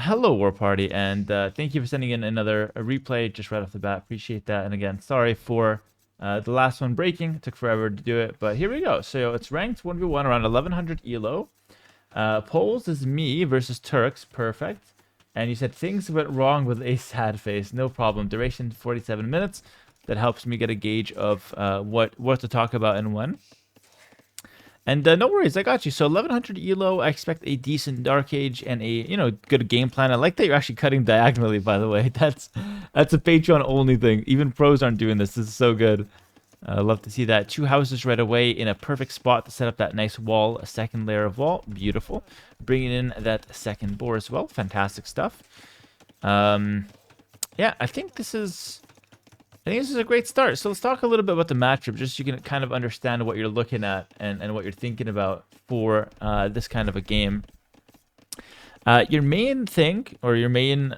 hello War Party, and thank you for sending in another replay just right off the bat. Appreciate that. And again, sorry for the last one breaking. It took forever to do it, but here we go. So it's ranked 1v1 around 1100 elo. Poles is me versus Turks. Perfect. And you said things went wrong with a sad face. No problem. Duration 47 minutes. That helps me get a gauge of what to talk about and when. And no worries, I got you. So 1100 elo, I expect a decent Dark Age and a good game plan. I like that you're actually cutting diagonally, by the way. That's a Patreon only thing. Even pros aren't doing this. This is so good. I love to see that. 2 houses right away in a perfect spot to set up that nice wall, a second layer of wall. Beautiful. Bringing in that second boar as well. Fantastic stuff. Yeah, I think this is a great start. So let's talk a little bit about the matchup, just so you can kind of understand what you're looking at and what you're thinking about for this kind of a game. Your main thing, or your main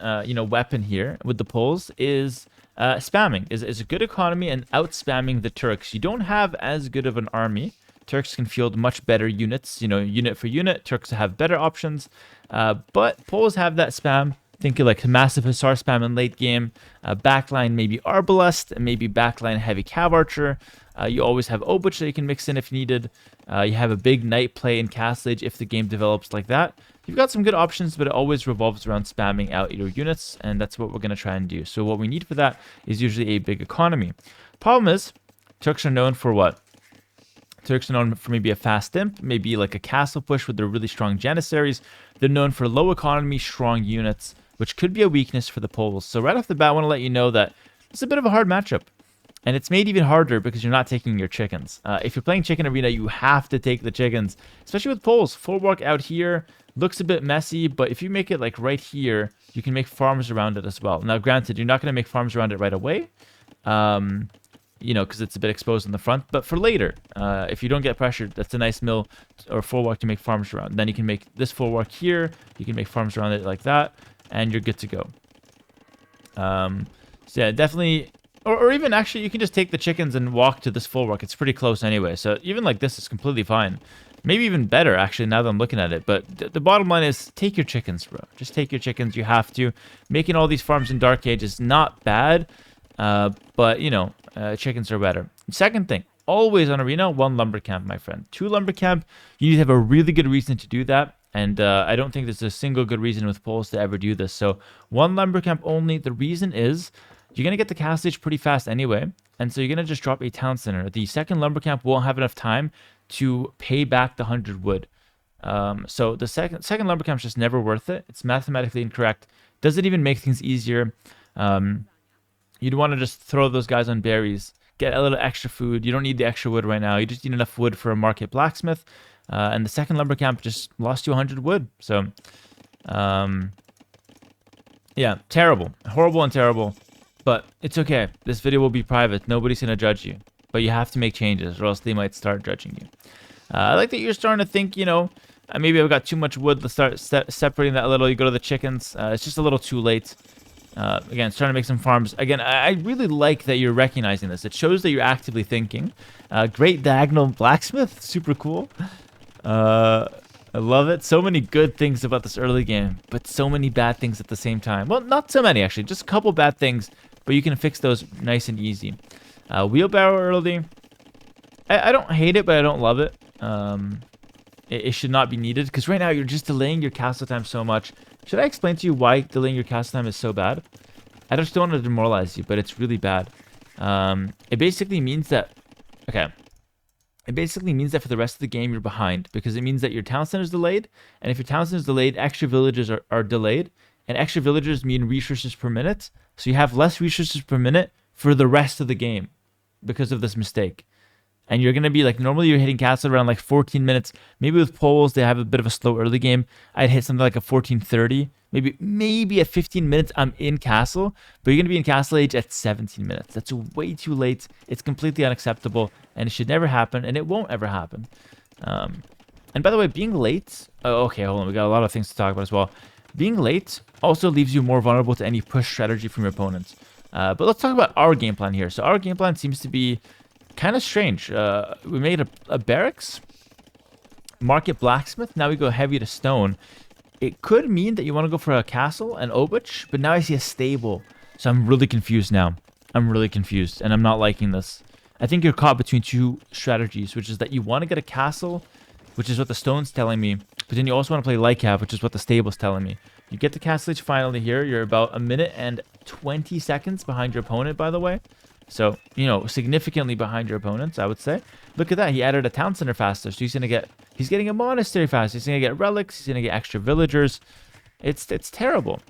weapon here with the poles is spamming. Is a good economy and out-spamming the Turks. You don't have as good of an army. Turks can field much better units, unit for unit. Turks have better options, but poles have that spam. Think of like massive Hussar spam in late game, backline maybe Arbalest, maybe backline heavy Cav Archer. You always have Obuch that you can mix in if needed. You have a big Knight play in Castle Age if the game develops like that. You've got some good options, but it always revolves around spamming out your units, and that's what we're going to try and do. So what we need for that is usually a big economy. Problem is, Turks are known for what? Turks are known for maybe a fast imp, maybe like a castle push with their really strong Janissaries. They're known for low economy, strong units, which could be a weakness for the Poles. So right off the bat, I want to let you know that it's a bit of a hard matchup. And it's made even harder because you're not taking your chickens. If you're playing Chicken Arena, you have to take the chickens, especially with Poles. Full walk out here looks a bit messy, but if you make it like right here, you can make farms around it as well. Now, granted, you're not going to make farms around it right away, because it's a bit exposed in the front. But for later, if you don't get pressured, that's a nice mill or full walk to make farms around. Then you can make this full walk here. You can make farms around it like that, and you're good to go. So yeah, definitely, or even actually, you can just take the chickens and walk to this full walk. It's pretty close anyway. So even like this is completely fine. Maybe even better, actually, now that I'm looking at it. But the bottom line is, take your chickens, bro. Just take your chickens. You have to. Making all these farms in Dark Age is not bad, but, chickens are better. Second thing, always on Arena, 1 lumber camp, my friend. 2 lumber camp, you need to have a really good reason to do that. And I don't think there's a single good reason with Poles to ever do this. So 1 lumber camp only. The reason is you're going to get the Castle Age pretty fast anyway. And so you're going to just drop a town center. The second lumber camp won't have enough time to pay back the 100 wood. So the second lumber camp is just never worth it. It's mathematically incorrect. Doesn't even make things easier. You'd want to just throw those guys on berries. Get a little extra food. You don't need the extra wood right now. You just need enough wood for a market blacksmith. And the second lumber camp just lost you 100 wood. So, yeah, terrible. Horrible and terrible. But it's okay. This video will be private. Nobody's going to judge you. But you have to make changes or else they might start judging you. I like that you're starting to think, maybe I've got too much wood. Let's start separating that a little. You go to the chickens. It's just a little too late. Again, starting to make some farms. Again, I really like that you're recognizing this. It shows that you're actively thinking. Great diagonal blacksmith. Super cool. I love it. So many good things about this early game, but so many bad things at the same time. Well, not so many, actually. Just a couple bad things, but you can fix those nice and easy. Wheelbarrow early. I don't hate it, but I don't love it. It should not be needed, because right now you're just delaying your castle time so much. Should I explain to you why delaying your castle time is so bad? I just don't want to demoralize you, but it's really bad. It basically means that... Okay. It basically means that for the rest of the game, you're behind, because it means that your town center is delayed, and if your town center is delayed, extra villagers are delayed, and extra villagers mean resources per minute, so you have less resources per minute for the rest of the game because of this mistake. And you're going to be like, normally you're hitting castle around like 14 minutes. Maybe with Poles, they have a bit of a slow early game. I'd hit something like a 14:30. Maybe at 15 minutes, I'm in castle. But you're going to be in Castle Age at 17 minutes. That's way too late. It's completely unacceptable. And it should never happen. And it won't ever happen. And by the way, being late... Oh, okay, hold on. We got a lot of things to talk about as well. Being late also leaves you more vulnerable to any push strategy from your opponents. But let's talk about our game plan here. So our game plan seems to be kind of strange. We made a barracks, market blacksmith. Now we go heavy to stone. It could mean that you want to go for a castle and Obich, but now I see a stable. So I'm really confused now. I'm really confused, and I'm not liking this. I think you're caught between two strategies, which is that you want to get a castle, which is what the stone's telling me, but then you also want to play Lycav, which is what the stable's telling me. You get the castle age finally here. You're about 1 minute and 20 seconds behind your opponent, by the way. So, you know, significantly behind your opponents, I would say. Look at that. He added a town center faster, so he's getting a monastery faster. He's going to get relics. He's going to get extra villagers. It's terrible.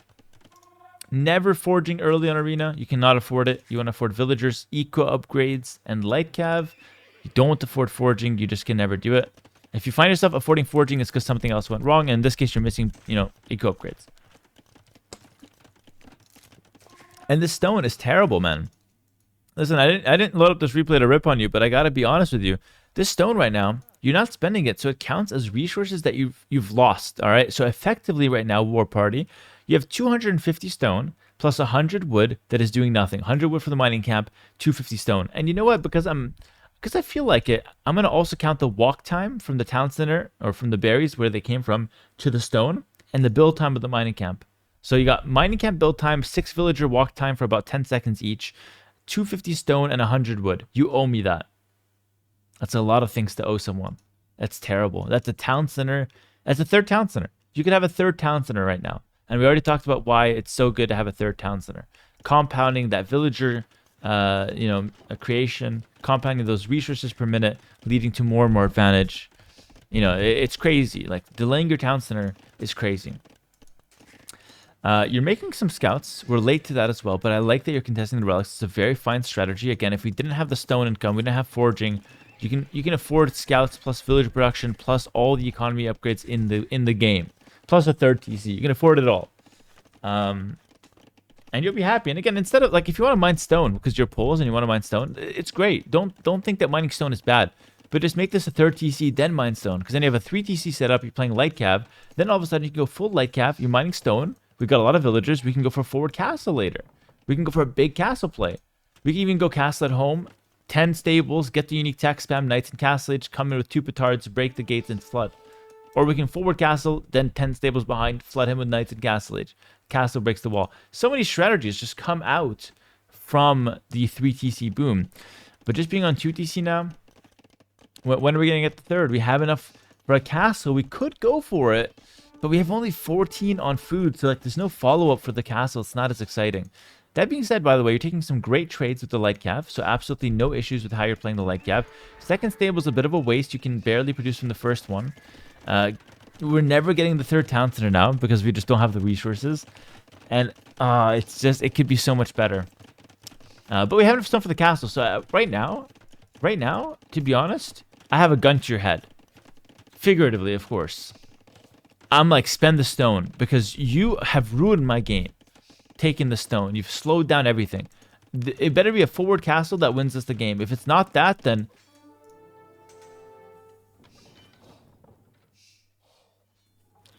Never forging early on Arena. You cannot afford it. You want to afford villagers, eco upgrades, and light cav. You don't afford forging. You just can never do it. If you find yourself affording forging, it's because something else went wrong. And in this case, you're missing, you know, eco upgrades. And this stone is terrible, man. Listen, I didn't load up this replay to rip on you, but I gotta be honest with you. This stone right now, you're not spending it, so it counts as resources that you've lost. All right. So effectively, right now, War Party, you have 250 stone plus 100 wood that is doing nothing. 100 wood for the mining camp, 250 stone. And you know what? Because I feel like it, I'm gonna also count the walk time from the town center or from the berries where they came from to the stone and the build time of the mining camp. So you got mining camp build time, 6 villager walk time for about 10 seconds each. 250 stone and 100 wood. You owe me that. That's a lot of things to owe someone. That's terrible. That's a town center. That's a third town center. You could have a third town center right now. And we already talked about why it's so good to have a third town center. Compounding that villager, a creation, compounding those resources per minute, leading to more and more advantage. You know, it's crazy. Like, delaying your town center is crazy. You're making some scouts. We're late to that as well, but I like that you're contesting the relics. It's a very fine strategy. Again, if we didn't have the stone income, we didn't have forging, you can afford scouts plus village production plus all the economy upgrades in the game, plus a third TC. You can afford it all, and you'll be happy. And again, instead of like, if you want to mine stone because you're Poles and you want to mine stone, it's great. Don't think that mining stone is bad. But just make this a third TC, then mine stone, because then you have a 3 TC setup. You're playing light cav. Then all of a sudden you can go full light cav. You're mining stone. We've got a lot of villagers. We can go for a forward castle later. We can go for a big castle play. We can even go castle at home. 10 stables, get the unique tech spam, knights and castle age, come in with 2 petards, break the gates and flood. Or we can forward castle, then 10 stables behind, flood him with knights and castle age. Castle breaks the wall. So many strategies just come out from the 3 TC boom. But just being on 2 TC now, when are we going to get the third? We have enough for a castle. We could go for it. But we have only 14 on food, so like there's no follow-up for the castle. It's not as exciting. That being said, by the way, you're taking some great trades with the light cav, so absolutely no issues with how you're playing the light cav. Second stable is a bit of a waste. You can barely produce from the first one. We're never getting the third town center now because we just don't have the resources. And it's just, it could be so much better. But we have enough stuff for the castle, so right now, to be honest, I have a gun to your head. Figuratively, of course. I'm like, spend the stone because you have ruined my game. Taking the stone. You've slowed down everything. It better be a forward castle that wins us the game. If it's not that, then...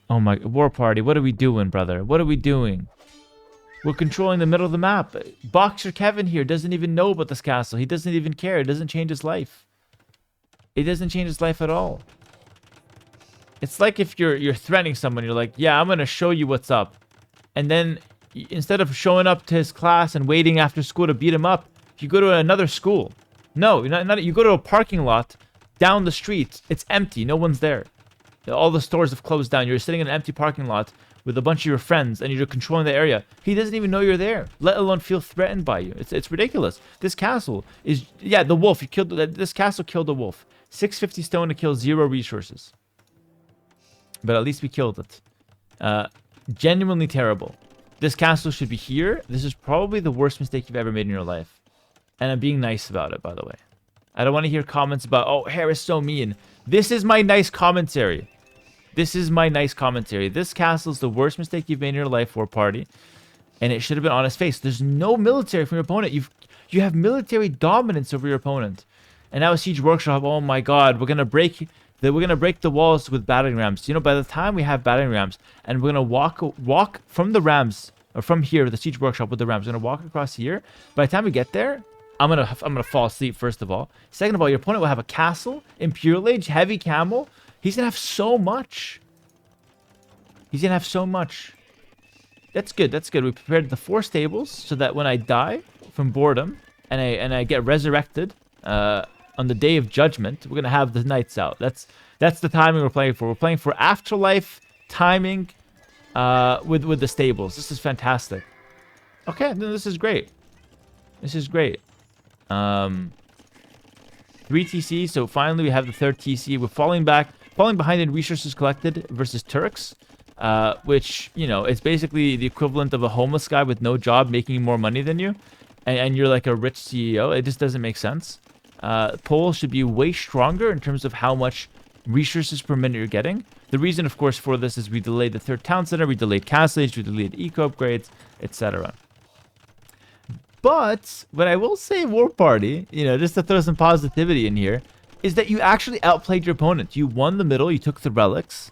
Oh my... War Party, what are we doing, brother? What are we doing? We're controlling the middle of the map. Boxer Kevin here doesn't even know about this castle. He doesn't even care. It doesn't change his life. It doesn't change his life at all. It's like if you're threatening someone, you're like, yeah, I'm going to show you what's up. And then instead of showing up to his class and waiting after school to beat him up, you go to another school. No, you go to a parking lot down the street. It's empty. No one's there. All the stores have closed down. You're sitting in an empty parking lot with a bunch of your friends and you're controlling the area. He doesn't even know you're there, let alone feel threatened by you. It's ridiculous. This castle is, yeah, the wolf. This castle killed the wolf. 650 stone to kill 0 resources. But at least we killed it. Genuinely terrible. This castle should be here. This is probably the worst mistake you've ever made in your life. And I'm being nice about it, by the way. I don't want to hear comments about, oh, Hera's so mean. This is my nice commentary. This is my nice commentary. This castle is the worst mistake you've made in your life, War Party. And it should have been on his face. There's no military from your opponent. You have military dominance over your opponent. And now a siege workshop, oh my god, we're going to break the walls with battering rams. You know, by the time we have battering rams, and we're gonna walk from the rams, or from here, the siege workshop with the rams. We're gonna walk across here. By the time we get there, I'm gonna fall asleep. First of all, second of all, your opponent will have a castle, Imperial Age, heavy camel. He's gonna have so much. He's going to have so much. That's good. That's good. We prepared the 4 stables so that when I die from boredom and I get resurrected on the day of judgment, we're going to have the knights out. That's the timing we're playing for. We're playing for afterlife timing with the stables. This is fantastic. Okay, no, this is great. This is great. 3 TC, so finally we have the 3rd TC. We're falling behind in resources collected versus Turks, which, you know, is basically the equivalent of a homeless guy with no job making more money than you, and you're like a rich CEO. It just doesn't make sense. Poles should be way stronger in terms of how much resources per minute you're getting. The reason, of course, for this is we delayed the 3rd town center, we delayed castle age, we delayed eco upgrades, etc. But what I will say, War Party, you know, just to throw some positivity in here, is that you actually outplayed your opponent. You won the middle, you took the relics,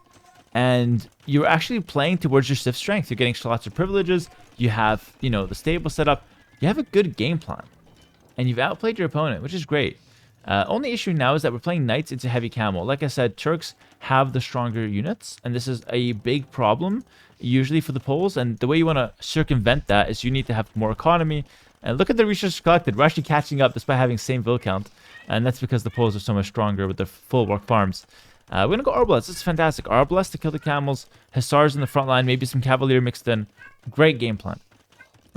and you're actually playing towards your Sith strength. You're getting lots of privileges, you have, you know, the stable set up, you have a good game plan, and you've outplayed your opponent, which is great. Only issue now is that we're playing knights into heavy camel. Like I said, Turks have the stronger units, and this is a big problem, usually for the Poles, and the way you want to circumvent that is you need to have more economy. And look at the resources collected. We're actually catching up despite having same vill count. And that's because the Poles are so much stronger with their full work farms. We're going to go Arbalest. This is fantastic. Arbalest to kill the camels. Hussars in the front line. Maybe some Cavalier mixed in. Great game plan.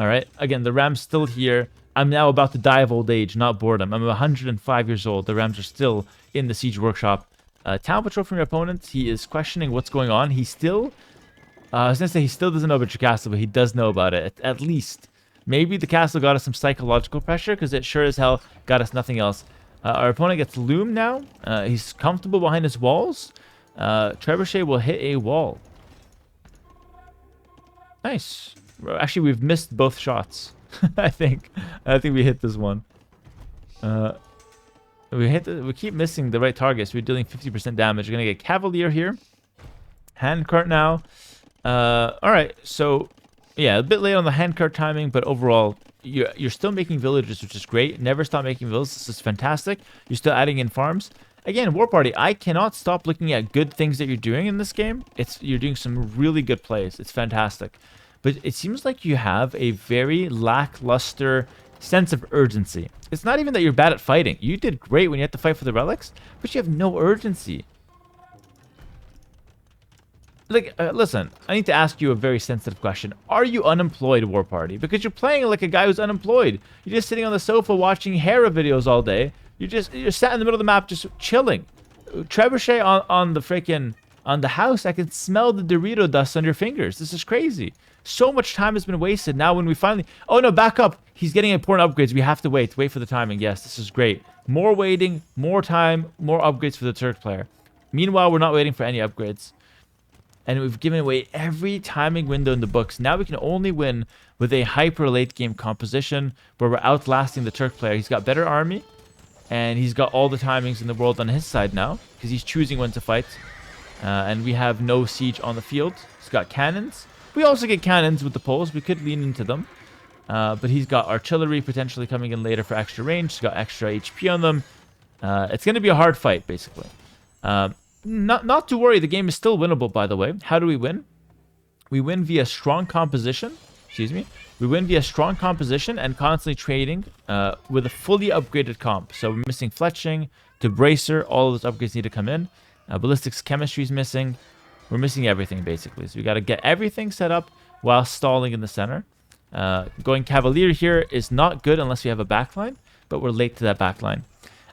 Alright. Again, the Ram's still here. I'm now about to die of old age, not boredom. I'm 105 years old. The Rams are still in the siege workshop. Town patrol from your opponent. He is questioning what's going on. He still... I was going to say he still doesn't know about your castle, but he does know about it. At least... Maybe the castle got us some psychological pressure, because it sure as hell got us nothing else. Our opponent gets Loom now. He's comfortable behind his walls. Trebuchet will hit a wall. Nice. Actually, we've missed both shots. I think we hit this one. We keep missing the right targets. We're dealing 50% damage. We're gonna get Cavalier here. Handcart now. Alright, so yeah, a bit late on the handcart timing, but overall, you're still making villages, which is great. Never stop making villages. This is fantastic. You're still adding in farms. Again, War Party, I cannot stop looking at good things that you're doing in this game. You're doing some really good plays. It's fantastic. But it seems like you have a very lackluster sense of urgency. It's not even that you're bad at fighting. You did great when you had to fight for the relics, but you have no urgency. Like, listen, I need to ask you a very sensitive question. Are you unemployed, War Party? Because you're playing like a guy who's unemployed. You're just sitting on the sofa watching Hera videos all day. You're sat in the middle of the map just chilling. Trebuchet on the house. I can smell the Dorito dust on your fingers. This is crazy. So much time has been wasted. Now when we finally... Oh no, back up. He's getting important upgrades. We have to wait. Wait for the timing. Yes, this is great. More waiting, more time, more upgrades for the Turk player. Meanwhile, we're not waiting for any upgrades. And we've given away every timing window in the books. Now we can only win with a hyper late game composition where we're outlasting the Turk player. He's got better army, and he's got all the timings in the world on his side now because he's choosing when to fight. And we have no siege on the field. He's got cannons. We also get cannons with the Poles. We could lean into them. But he's got artillery potentially coming in later for extra range. He's got extra HP on them. It's going to be a hard fight, basically. Not to worry, the game is still winnable, by the way. How do we win? We win via strong composition. Excuse me. We win via strong composition and constantly trading with a fully upgraded comp. So we're missing fletching, debracer. All of those upgrades need to come in. Ballistics chemistry is missing. We're missing everything, basically. So we got to get everything set up while stalling in the center. Going Cavalier here is not good unless we have a backline, but we're late to that backline.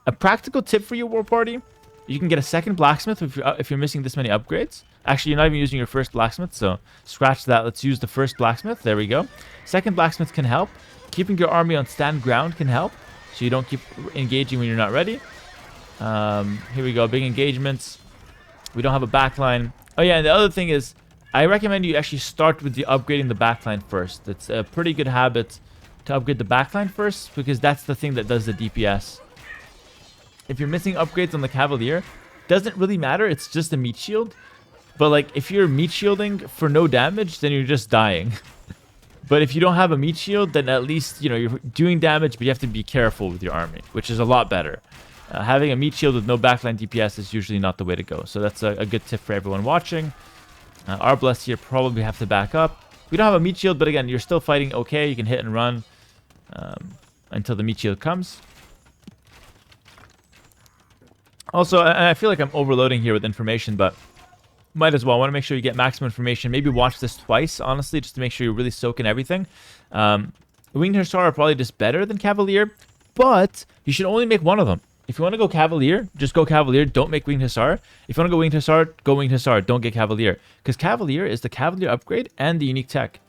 A practical tip for you, War Party. You can get a second blacksmith if you're missing this many upgrades. Actually, you're not even using your first blacksmith, so scratch that. Let's use the first blacksmith. There we go. Second blacksmith can help. Keeping your army on stand ground can help, so you don't keep engaging when you're not ready. Here we go. Big engagements. We don't have a backline. Oh yeah, and the other thing is, I recommend you actually start with upgrading the backline first. It's a pretty good habit to upgrade the backline first, because that's the thing that does the DPS. If you're missing upgrades on the Cavalier, doesn't really matter. It's just a meat shield. But like, if you're meat shielding for no damage, then you're just dying. But if you don't have a meat shield, then at least, you know, you're doing damage, but you have to be careful with your army, which is a lot better. Having a meat shield with no backline DPS is usually not the way to go. So that's a good tip for everyone watching. Our bless here probably have to back up. We don't have a meat shield, but again, you're still fighting okay. You can hit and run until the meat shield comes. Also, I feel like I'm overloading here with information, but might as well. I want to make sure you get maximum information. Maybe watch this twice, honestly, just to make sure you're really soaking everything. Winged Hussar are probably just better than Cavalier, but you should only make one of them. If you want to go Cavalier, just go Cavalier. Don't make Winged Hussar. If you want to go Winged Hussar, go Winged Hussar. Don't get Cavalier. Because Cavalier is the Cavalier upgrade and the unique tech.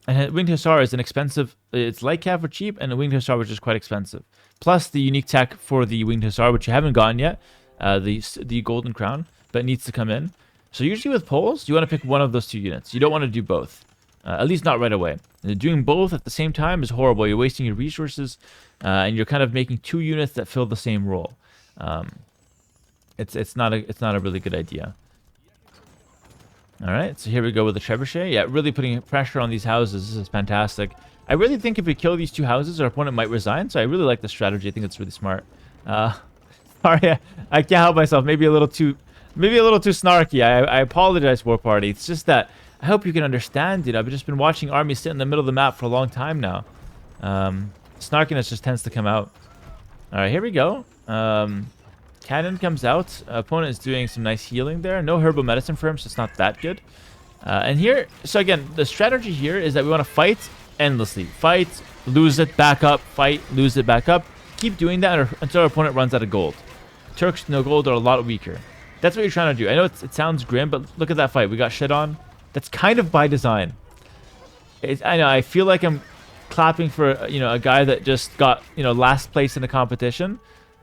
And Winged Hussar is an expensive... It's like Cav for cheap, and the Winged Hussar, which is quite expensive. Plus the unique tech for the Winged Hussar, which you haven't gotten yet. The Golden Crown, but it needs to come in. So usually with poles, you want to pick one of those two units. You don't want to do both. At least not right away. Doing both at the same time is horrible. You're wasting your resources, and you're kind of making two units that fill the same role. It's not a really good idea. All right, so here we go with the trebuchet. Yeah, really putting pressure on these houses. This is fantastic. I really think if we kill these two houses, our opponent might resign. So I really like the strategy. I think it's really smart. Sorry, I can't help myself. Maybe a little too snarky. I apologize, War Party. It's just that I hope you can understand it. I've just been watching armies sit in the middle of the map for a long time now. Snarkiness just tends to come out. All right, here we go. Cannon comes out. Opponent is doing some nice healing there. No herbal medicine for him, so it's not that good. And here, so again, the strategy here is that we want to fight endlessly. Fight, lose it, back up, fight, lose it, back up. Keep doing that until our opponent runs out of gold. Turks, no gold, are a lot weaker. That's what you're trying to do. I know it sounds grim, but look at that fight. We got shit on. That's kind of by design. I know, I feel like I'm clapping for, a guy that just got, last place in the competition.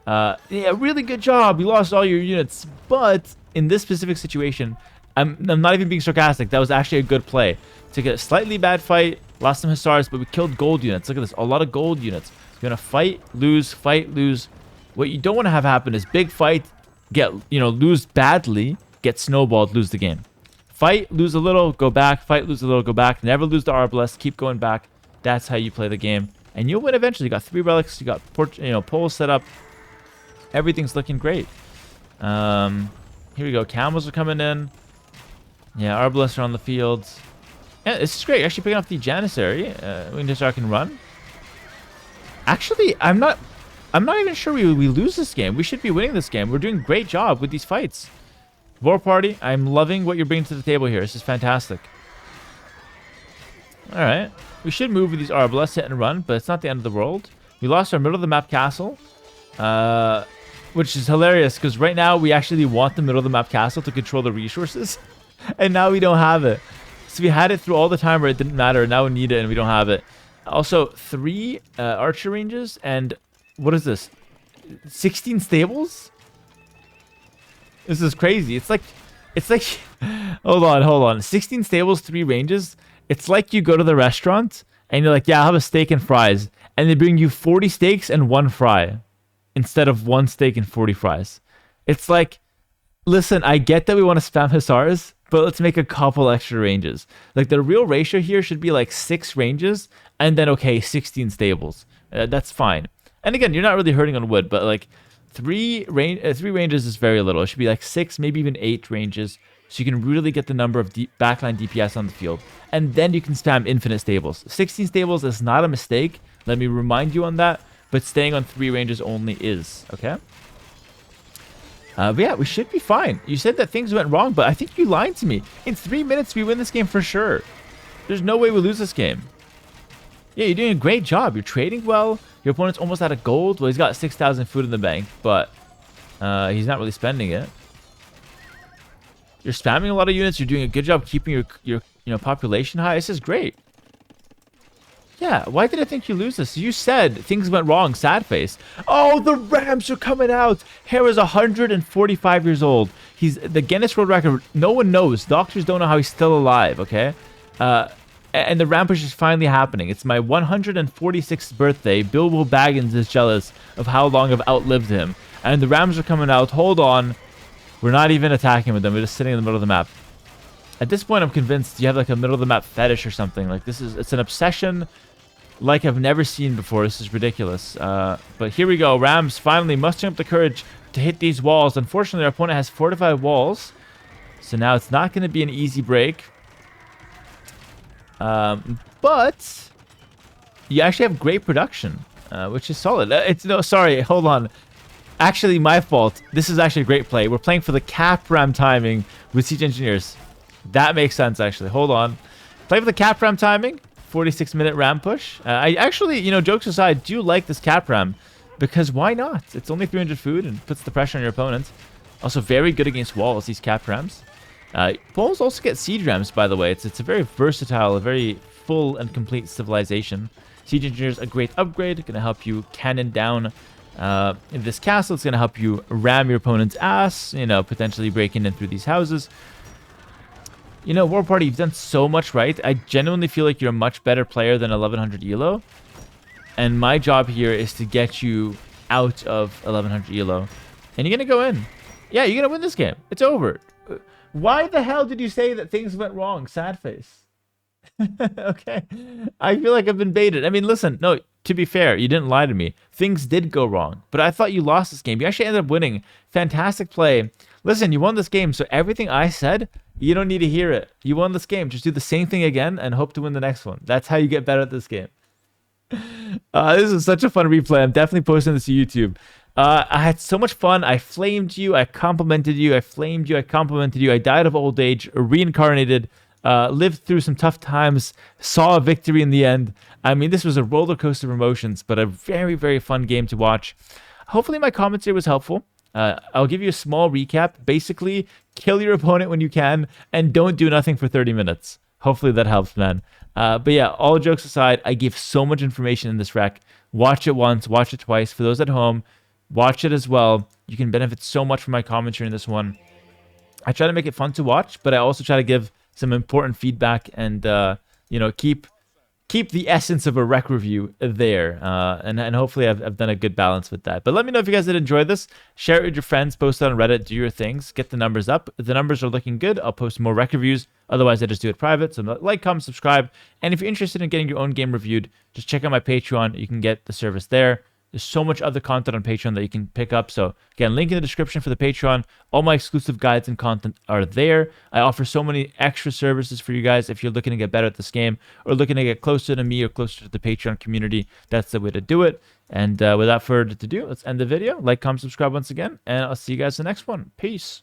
Yeah, really good job. You lost all your units. But in this specific situation, I'm not even being sarcastic. That was actually a good play. Took a slightly bad fight, lost some Hussars, but we killed gold units. Look at this. A lot of gold units. You're going to fight, lose, fight, lose. What you don't want to have happen is big fight, lose badly, get snowballed, lose the game. Fight, lose a little, go back. Fight, lose a little, go back. Never lose the Arbalest. Keep going back. That's how you play the game. And you'll win eventually. You got 3 relics. You got poles set up. Everything's looking great. Here we go. Camels are coming in. Yeah, Arbalests are on the field. Yeah, this is great. Actually picking up the Janissary. Winged Hussar can run. Actually, I'm not even sure we lose this game. We should be winning this game. We're doing a great job with these fights. War Party, I'm loving what you're bringing to the table here. This is fantastic. All right. We should move with these Arbalests, hit and run, but it's not the end of the world. We lost our middle of the map castle, which is hilarious because right now we actually want the middle of the map castle to control the resources, and now we don't have it. So we had it through all the time where it didn't matter. Now we need it and we don't have it. Also, 3 archer ranges and what is this? 16 stables? This is crazy. It's like hold on. 16 stables, 3 ranges. It's like you go to the restaurant and you're like, yeah, I'll have a steak and fries. And they bring you 40 steaks and 1 fry instead of 1 steak and 40 fries. It's like, listen, I get that we want to spam Hussars, but let's make a couple extra ranges. Like the real ratio here should be like 6 ranges and then, okay, 16 stables. That's fine. And again, you're not really hurting on wood, but like 3 ranges is very little. It should be like 6, maybe even 8 ranges. So you can really get the number of backline DPS on the field. And then you can spam infinite stables. 16 stables is not a mistake. Let me remind you on that. But staying on 3 ranges only is, okay? But yeah, we should be fine. You said that things went wrong, but I think you lied to me. In 3 minutes, we win this game for sure. There's no way we lose this game. Yeah, you're doing a great job. You're trading well. Your opponent's almost out of gold. Well, he's got 6,000 food in the bank, but he's not really spending it. You're spamming a lot of units. You're doing a good job keeping your population high. This is great. Yeah, why did I think you lose this? You said things went wrong, sad face. Oh, the Rams are coming out. Hera's 145 years old. He's the Guinness World Record. No one knows. Doctors don't know how he's still alive, okay? And the rampage is finally happening. It's my 146th birthday. Bilbo Baggins is jealous of how long I've outlived him. And the Rams are coming out. Hold on. We're not even attacking with them. We're just sitting in the middle of the map. At this point, I'm convinced you have like a middle of the map fetish or something. Like it's an obsession like I've never seen before. This is ridiculous. But here we go. Rams finally mustering up the courage to hit these walls. Unfortunately, our opponent has fortified walls. So now it's not going to be an easy break. But you actually have great production, which is solid. Sorry, hold on. Actually, my fault. This is actually a great play. We're playing for the cap ram timing with Siege Engineers. That makes sense, actually. Hold on. Play for the cap ram timing. 46-minute ram push. I actually, jokes aside, do like this cap ram. Because why not? It's only 300 food and puts the pressure on your opponent. Also very good against walls, these cap rams. Walls also get siege rams, by the way. It's a very versatile, a very full and complete civilization. Siege Engineers, a great upgrade. Going to help you cannon down in this castle. It's going to help you ram your opponent's ass, potentially breaking in through these houses. War Party, you've done so much right. I genuinely feel like you're a much better player than 1100 ELO. And my job here is to get you out of 1100 ELO. And you're going to go in. Yeah, you're going to win this game. It's over. Why the hell did you say that things went wrong? Sad face. Okay. I feel like I've been baited. I mean, listen. No, to be fair, you didn't lie to me. Things did go wrong. But I thought you lost this game. You actually ended up winning. Fantastic play. Listen, you won this game. So everything I said, you don't need to hear it. You won this game. Just do the same thing again and hope to win the next one. That's how you get better at this game. This is such a fun replay. I'm definitely posting this to YouTube. I had so much fun. I flamed you. I complimented you. I flamed you. I complimented you. I died of old age, reincarnated, lived through some tough times, saw a victory in the end. I mean, this was a roller coaster of emotions, but a very, very fun game to watch. Hopefully my commentary was helpful. I'll give you a small recap. Basically, kill your opponent when you can and don't do nothing for 30 minutes. Hopefully that helps, man. But yeah, all jokes aside, I gave so much information in this rec. Watch it once, watch it twice. For those at home, watch it as well. You can benefit so much from my commentary in this one. I try to make it fun to watch, but I also try to give some important feedback and, keep the essence of a rec review there. And hopefully I've done a good balance with that. But let me know if you guys did enjoy this. Share it with your friends, post it on Reddit, do your things, get the numbers up. If the numbers are looking good, I'll post more rec reviews. Otherwise, I just do it private. So like, comment, subscribe. And if you're interested in getting your own game reviewed, just check out my Patreon. You can get the service there. There's so much other content on Patreon that you can pick up. So again, link in the description for the Patreon. All my exclusive guides and content are there. I offer so many extra services for you guys if you're looking to get better at this game or looking to get closer to me or closer to the Patreon community. That's the way to do it. And without further ado, let's end the video. Like, comment, subscribe once again, and I'll see you guys in the next one. Peace.